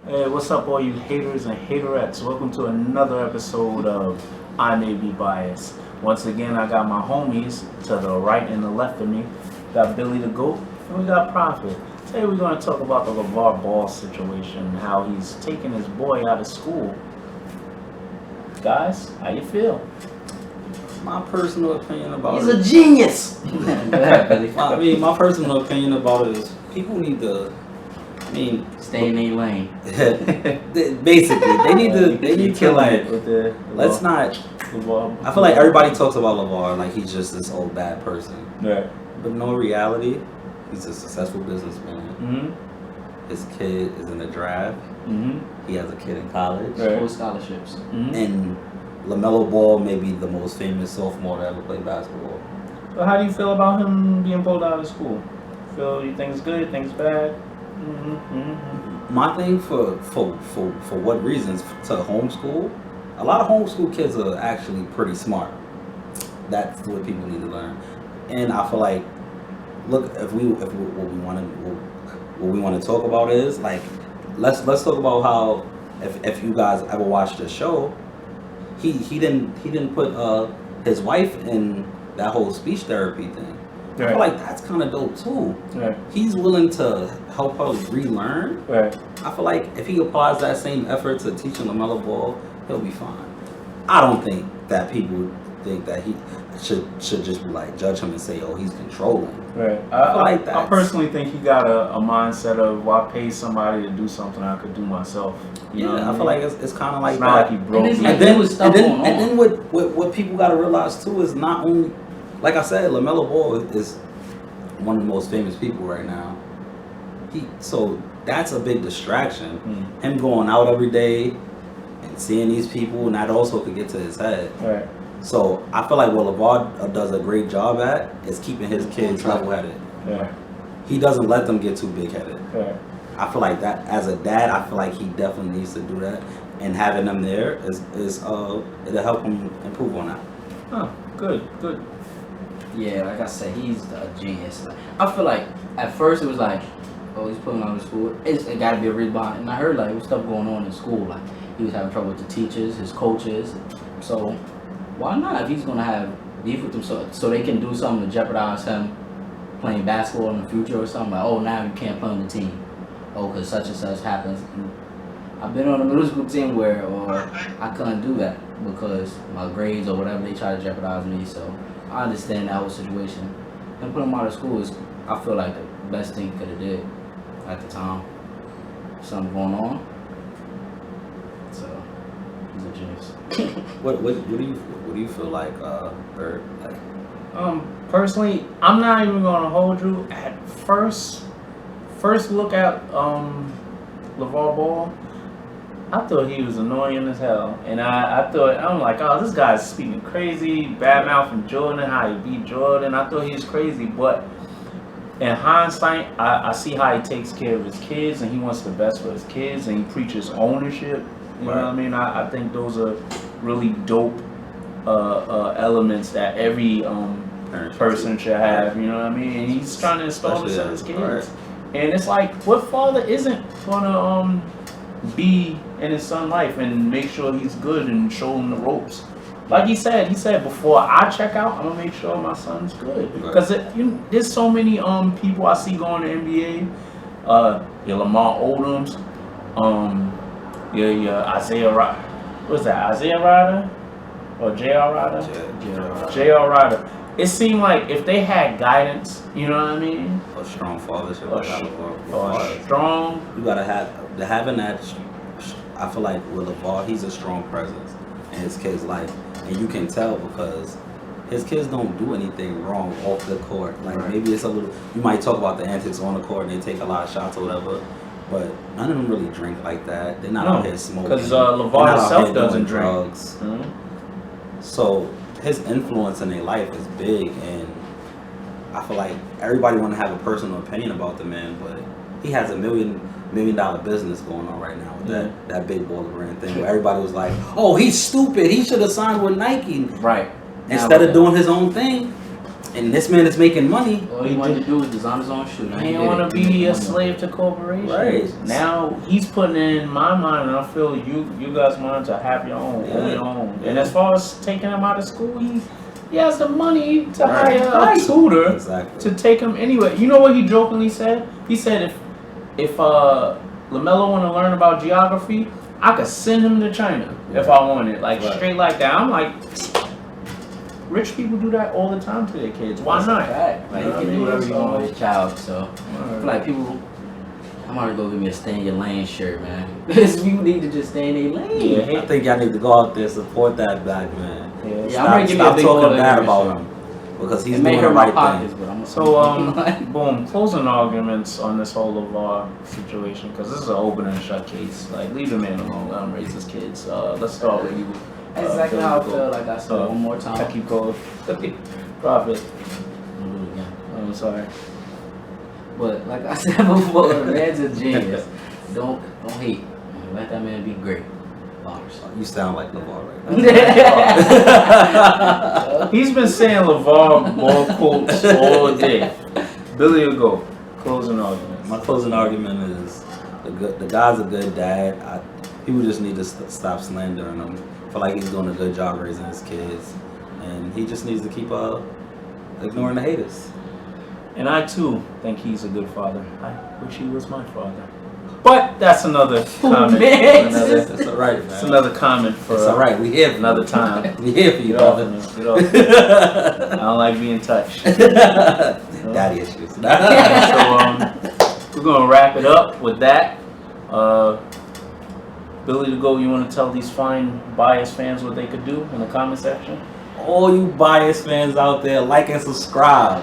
Hey, what's up, all you haters and haterettes? Welcome to another episode of I May Be Biased. Once again, I got my homies to the right and the left of me. Got Billy the Goat, and we got Prophet. Today we're going to talk about the Lavar Ball situation, how he's taking his boy out of school. Guys, how you feel? My personal opinion about He's it. a genius! My personal opinion about it is people need to. Stay in their lane. Basically, they need to like. Let's not. I feel like everybody talks about LaVar like he's just this old bad person. Right. But no, reality, he's a successful businessman. Mm-hmm. His kid is in the draft. Mm-hmm. He has a kid in college. Right. Full scholarships. Mm-hmm. And LaMelo Ball may be the most famous sophomore to ever play basketball. So how do you feel about him being pulled out of school? You think it's good? You think it's bad? Mm-hmm. My thing for what reasons to homeschool? A lot of homeschool kids are actually pretty smart. That's what people need to learn. And I feel like, look, if what we want to talk about is like, let's talk about how if you guys ever watched the show, he didn't put his wife in that whole speech therapy thing. Right. I feel like that's kind of dope too. Right. He's willing to help her relearn. Right. I feel like if he applies that same effort to teaching LaMelo Ball, he'll be fine. I don't think that people think that he should just be like judge him and say, oh, he's controlling. Right. I personally think he got a mindset of why pay somebody to do something I could do myself. You know what I feel like it's kind of like it's not that. like he broke me. And then what people got to realize too is not only, like I said, LaMelo Ball is one of the most famous people right now. So that's a big distraction. Him going out every day and seeing these people, and that also could get to his head. Right. So I feel like what LaVar does a great job at is keeping his kids level-headed. Yeah. He doesn't let them get too big-headed. Right. I feel like that as a dad, I feel like he definitely needs to do that, and having them there is it'll help him improve on that. Oh, good. Yeah, like I said, he's a genius. I feel like at first it was like, oh, he's pulling out of school. It got to be a reason behind. And I heard like stuff going on in school, like he was having trouble with the teachers, his coaches. So why not if he's gonna have beef with them, so they can do something to jeopardize him playing basketball in the future or something? Like, oh, now you can't play on the team. Oh, because such and such happens. And I've been on a middle school team where I couldn't do that because my grades or whatever, they try to jeopardize me. So I understand that whole situation. And putting him out of school is, I feel like, the best thing he could have did at the time. Something going on. So he's a genius. What do you feel like, Bird? Like, Personally, I'm not even gonna hold you. At first look at LaVar Ball, I thought he was annoying as hell, and I'm like, oh, this guy's speaking crazy, bad mouthing Jordan, how he beat Jordan. I thought he was crazy, but in hindsight, I see how he takes care of his kids, and he wants the best for his kids, and he preaches ownership. You know what I mean? I think those are really dope elements that every person should have. You know what I mean? And he's trying to install this in his kids. Right. And it's like, what father isn't gonna be in his son's life and make sure he's good and show him the ropes? Like he said before I check out, I'm gonna make sure my son's good. Because there's so many people I see going to NBA. Your Lamar Odoms, your Isaiah Ryder. What's that? Isaiah Ryder or J.R. Ryder? J.R. Ryder. It seemed like if they had guidance, you know what I mean? A strong fathership. Strong. You gotta having that. I feel like with LaVar, he's a strong presence in his kid's life, and you can tell because his kids don't do anything wrong off the court. Like maybe it's a little. You might talk about the antics on the court, and they take a lot of shots or whatever. But none of them really drink like that. They're not out here smoking. Because LaVar himself doesn't drink. Drugs. Mm-hmm. So his influence in their life is big, and I feel like everybody want to have a personal opinion about the man, but he has $1 million business going on right now with that big baller brand thing where everybody was like, oh, he's stupid. He should have signed with Nike. Right. Instead of doing his own thing. And this man is making money. All he wanted to do was design his own shoe. Now He did didn't want it. to He made be a money. slave to corporations. Right. Now he's putting in my mind, and I feel you guys want to have your own, own your own. And as far as taking him out of school, he has the money to hire a tutor to take him anywhere. You know what he jokingly said? He said if LaMelo want to learn about geography, I could send him to China if I wanted, like straight like that. I'm like, rich people do that all the time to their kids. Why not? Like, you can do whatever you want with your child. So, I feel like people, I'm gonna go get me a stay in your lane shirt, man. Because people need to just stay in their lane. I think y'all need to go out there support that black man. Yeah, I'm gonna give you a big talking bad about him because he's doing the right thing. So, boom, closing arguments on this whole LaVar situation, because this is an open and shut case. Like, leave the man alone, let him raise his kids. Let's start with you. That's exactly how I feel. Like I said, one more time. I keep going. Profit. I'll do it again. I'm sorry. But like I said before, the man's a genius. Don't hate. Let that man be great. Bars. You sound like LaVar right now. He's been saying LaVar Ball quotes all day. Billy will go. Closing argument. My closing argument is the guy's a good dad. People just need to stop slandering him. I feel like he's doing a good job raising his kids, and he just needs to keep ignoring the haters. And I too think he's a good father. I wish he was my father. But that's another comment. That's all right, man. That's another comment for it's all right. We here for another time. We here for you, brother. Get off me. I don't like being touched. Daddy issues. So we're gonna wrap it up with that. Billy to go. You want to tell these fine bias fans what they could do in the comment section? All you bias fans out there, like and subscribe.